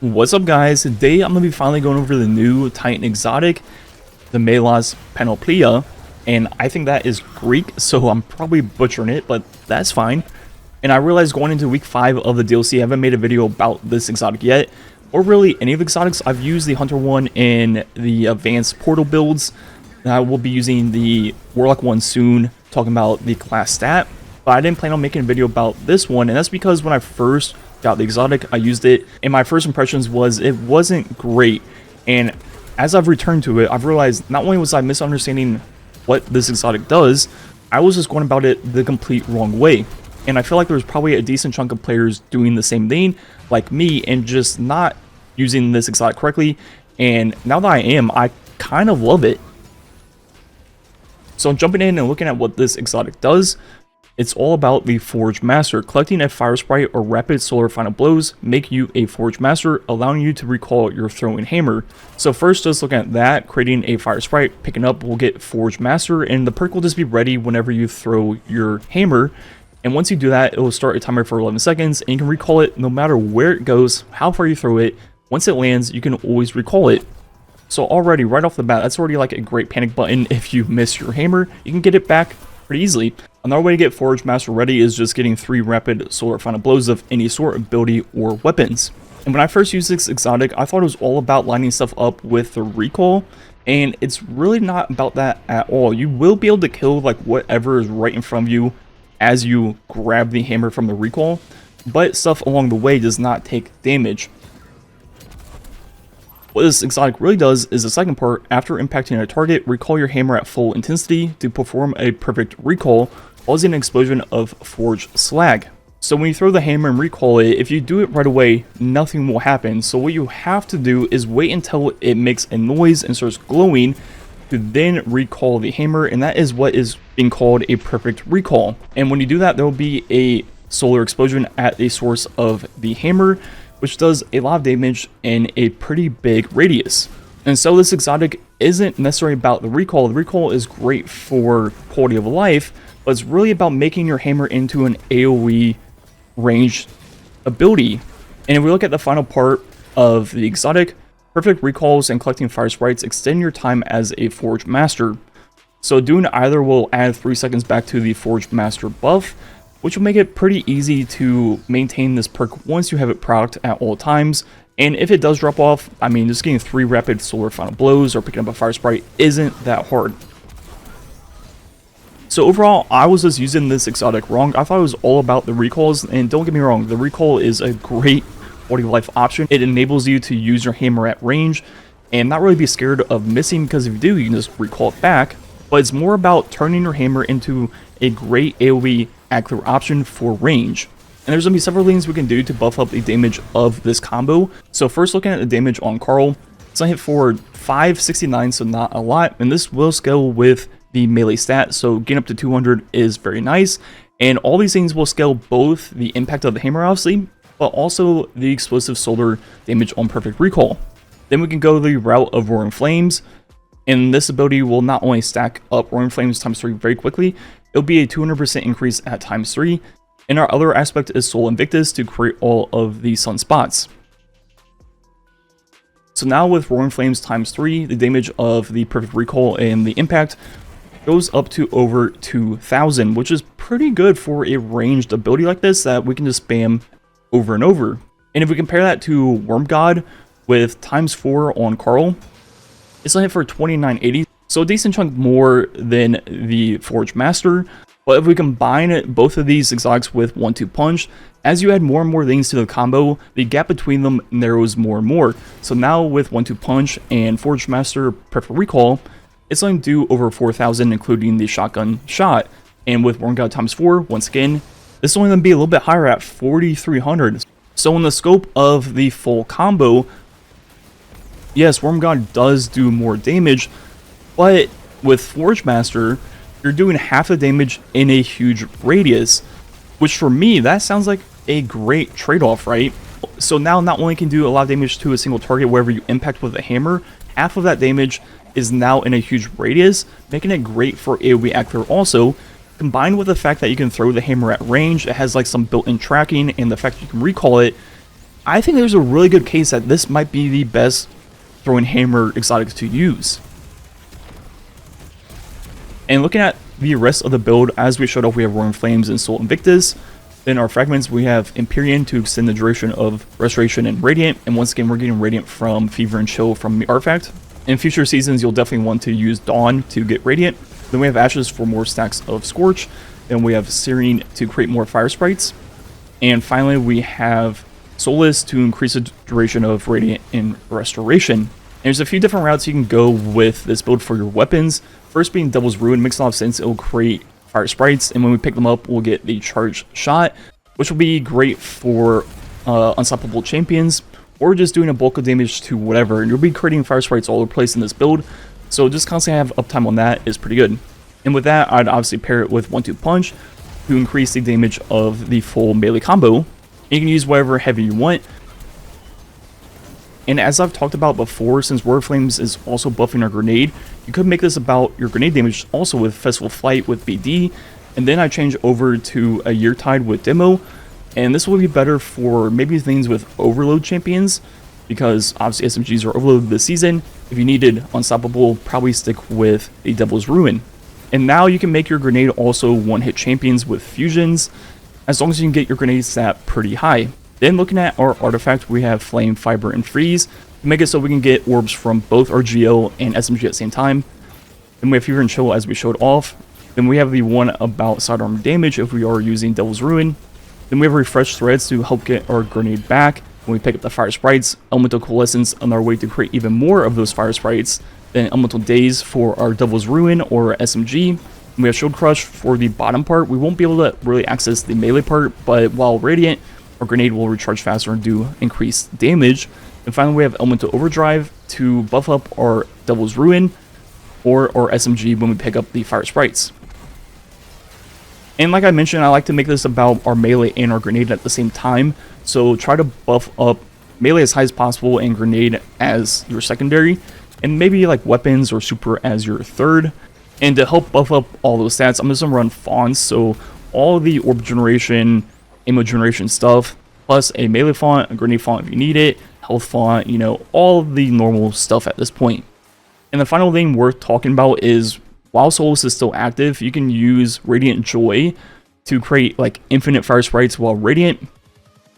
What's up, guys? Today I'm going to be finally going over the new Titan exotic, the Melas Panoplia, and I think that is Greek, so I'm probably butchering it, but that's fine. And I realized going into week 5 of the DLC, I haven't made a video about this exotic yet, or really any of the exotics. I've used the Hunter one in the advanced portal builds, and I will be using the Warlock one soon, talking about the class stat, but I didn't plan on making a video about this one, and that's because when I first got the exotic, I used it, and my first impressions was it wasn't great. And as I've returned to it, I've realized not only was I misunderstanding what this exotic does, I was just going about it the complete wrong way. And I feel like there's probably a decent chunk of players doing the same thing like me and just not using this exotic correctly. And now that I am, I kind of love it. So jumping in and looking at what this exotic does, it's all about the Forgemaster. Collecting a fire sprite or rapid solar final blows make you a Forgemaster, allowing you to recall your throwing hammer. So first, just looking at that, creating a fire sprite, picking up, we'll get Forgemaster, and the perk will just be ready whenever you throw your hammer. And once you do that, it will start a timer for 11 seconds, and you can recall it no matter where it goes, how far you throw it. Once it lands, you can always recall it. So already, right off the bat, that's already like a great panic button. If you miss your hammer, you can get it back pretty easily. Another way to get Forgemaster ready is just getting 3 rapid solar final blows of any sort, ability, or weapons. And when I first used this exotic, I thought it was all about lining stuff up with the recall, and it's really not about that at all. You will be able to kill like whatever is right in front of you as you grab the hammer from the recall, but stuff along the way does not take damage. What this exotic really does is the second part. After impacting a target, recall your hammer at full intensity to perform a perfect recall, causing an explosion of forged slag. So when you throw the hammer and recall it, if you do it right away, nothing will happen. So what you have to do is wait until it makes a noise and starts glowing to then recall the hammer, and that is what is being called a perfect recall. And when you do that, there will be a solar explosion at the source of the hammer, which does a lot of damage in a pretty big radius. And so this exotic isn't necessarily about the recall. The recall is great for quality of life, but it's really about making your hammer into an AoE ranged ability. And if we look at the final part of the exotic, perfect recalls and collecting fire sprites extend your time as a Forgemaster. So doing either will add 3 seconds back to the Forgemaster buff, which will make it pretty easy to maintain this perk once you have it procced at all times. And if it does drop off, I mean, just getting 3 rapid solar final blows or picking up a fire sprite isn't that hard. So overall, I was just using this exotic wrong. I thought it was all about the recalls, and don't get me wrong, the recall is a great quality of life option. It enables you to use your hammer at range and not really be scared of missing, because if you do, you can just recall it back. But it's more about turning your hammer into a great AoE accurate option for range. And there's going to be several things we can do to buff up the damage of this combo. So first, looking at the damage on Carl, it's going to hit for 569, so not a lot, and this will scale with the melee stat, so getting up to 200 is very nice. And all these things will scale both the impact of the hammer, obviously, but also the explosive solar damage on perfect recall. Then we can go the route of Roaring Flames, and this ability will not only stack up Roaring Flames times 3 very quickly, it'll be a 200% increase at times 3. And our other aspect is Soul Invictus to create all of the sunspots. So now with Roaring Flames times 3, the damage of the perfect recall and the impact goes up to over 2,000, which is pretty good for a ranged ability like this that we can just spam over and over. And if we compare that to Worm God with times 4 on Carl, it's going to hit for 2980, so a decent chunk more than the Forgemaster. But if we combine both of these exotics with 1-2 punch, as you add more and more things to the combo, the gap between them narrows more and more. So now with 1-2 punch and Forgemaster perfect recall, it's going to do over 4,000, including the shotgun shot. And with Worm God times 4, once again, this is only going to be a little bit higher at 4,300. So in the scope of the full combo, yes, Worm God does do more damage, but with Forgemaster, you're doing half the damage in a huge radius, which for me, that sounds like a great trade-off, right? So now not only can do a lot of damage to a single target wherever you impact with a hammer, half of that damage is now in a huge radius, making it great for AoE accurate also. Combined with the fact that you can throw the hammer at range, it has like some built-in tracking, and the fact that you can recall it, I think there's a really good case that this might be the best throwing hammer exotic to use. And looking at the rest of the build, as we showed off, we have Roaring Flames and Soul Invictus. Then our fragments, we have Empyrean to extend the duration of Restoration and Radiant. And once again, we're getting Radiant from Fever and Chill from the artifact. In future seasons, you'll definitely want to use Dawn to get Radiant. Then we have Ashes for more stacks of Scorch. Then we have Serene to create more Fire Sprites. And finally, we have Soulless to increase the duration of Radiant and Restoration. And there's a few different routes you can go with this build for your weapons. First being Devil's Ruin. Makes a lot of sense. It will create Fire Sprites, and when we pick them up, we'll get the Charged Shot, which will be great for unstoppable champions, or just doing a bulk of damage to whatever. And you'll be creating Fire Sprites all over the place in this build, so just constantly have uptime on that is pretty good. And with that, I'd obviously pair it with 1-2 Punch to increase the damage of the full melee combo. And you can use whatever heavy you want. And as I've talked about before, since Roaring Flames is also buffing our grenade, you could make this about your grenade damage also with Festival Flight with BD, and then I change over to a Yeartide with Demo, and this will be better for maybe things with Overload champions, because obviously SMGs are overloaded this season. If you needed Unstoppable, probably stick with the Devil's Ruin. And now you can make your grenade also one-hit champions with fusions, as long as you can get your grenade stat pretty high. Then looking at our artifact, we have Flame, Fiber, and Freeze to make it so we can get orbs from both our GL and SMG at the same time. Then we have Fever and Chill as we showed off. Then we have the one about sidearm damage if we are using Devil's Ruin. Then we have Refresh Threads to help get our grenade back when we pick up the Fire Sprites. Elemental Coalescence on our way to create even more of those Fire Sprites. Then Elemental Daze for our Devil's Ruin or SMG. And we have Shield Crush for the bottom part. We won't be able to really access the melee part, but while Radiant, our grenade will recharge faster and do increased damage. And finally, we have Elemental Overdrive to buff up our Devil's Ruin or our SMG when we pick up the Fire Sprites. And like I mentioned, I like to make this about our melee and our grenade at the same time. So try to buff up melee as high as possible and grenade as your secondary. And maybe like weapons or super as your third. And to help buff up all those stats, I'm just going to run fonts. So all the orb generation, ammo generation stuff, plus a melee font, a grenade font if you need it, health font, you know, all the normal stuff at this point. And the final thing worth talking about is, while Solus is still active, you can use Radiant Joy to create like infinite Fire Sprites while Radiant,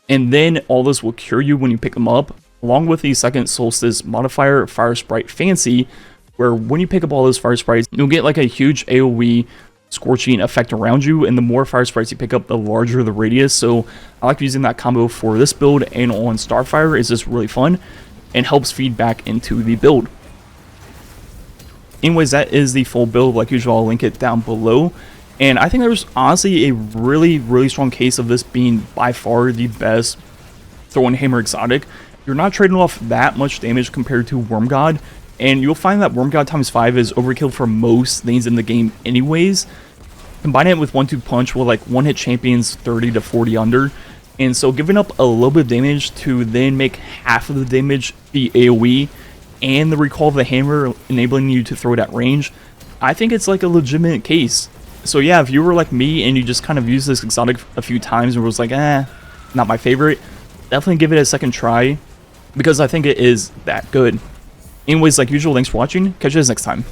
and then all this will cure you when you pick them up, along with the second Solstice modifier, Fire Sprite Fancy, where when you pick up all those Fire Sprites, you'll get like a huge AoE scorching effect around you, and the more Fire Sprites you pick up, the larger the radius. So I like using that combo for this build, and on Starfire is just really fun and helps feed back into the build. Anyways, that is the full build. Like usual, I'll link it down below. And I think there's honestly a really strong case of this being by far the best throwing hammer exotic. You're not trading off that much damage compared to Worm God, and you'll find that Worm God ×5 is overkill for most things in the game anyways. Combine it with 1-2 Punch will like one-hit champions 30 to 40 under, and so giving up a little bit of damage to then make half of the damage be AoE, and the recall of the hammer enabling you to throw it at range, I think it's like a legitimate case. So yeah, if you were like me and you just kind of used this exotic a few times and was like, not my favorite, definitely give it a second try, because I think it is that good. Anyways, like usual, thanks for watching. Catch you guys next time.